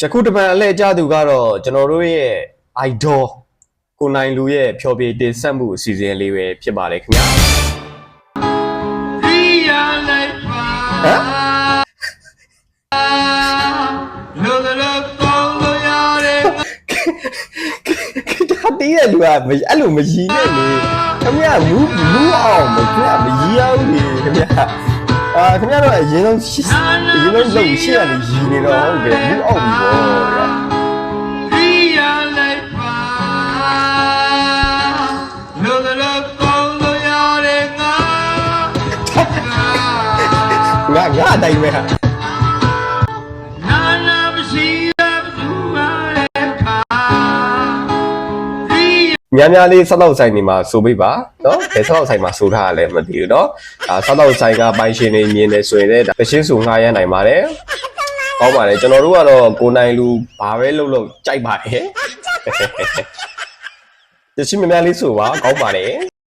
ယခုတပံအလဲအကျသူကတော့ကျွန်တော်တို့ရဲ့ idol ကိုနိုင်လူရဲ့ဖျော်ဖြေတင်ဆက်မှုအစီအစဉ်လေးပဲဖြစ်ပါတယ်ခင်ဗျာဟမ်ဒါတီးရလူကအဲ့လိုမရည်နဲ့လေခင်ဗျာမူးအောင်မရည်အောင်လေခင်ဗျာခင်ဗျားတို့အရင်ဆုံးလုံရှိရနေရည်နေတော့ဟုတ်တယ်မူးအောင်ပြီပေါ့ငါအတိုင်းပဲဟာများလေးဆောက်ဆိုင်နေမှာဆိုပေးပါနော်ဘယ်ဆောက်ဆိုင်မှာဆိုထားရလဲမသိဘူးနော်ဆောက်ဆိုင်ကပိုင်ရှင်နေမြင်နေဆိုရင်လည်းတရှင်းဆိုငှားရမ်းနိုင်ပါတယ်ကောင်းပါတယ်ကျွန်တော်တို့ကတော့ကိုနိုင်လူဘာပဲလုပ်ကြိုက်ပါတယ်တရှင်းများလေးဆိုပါကောင်းပါတယ်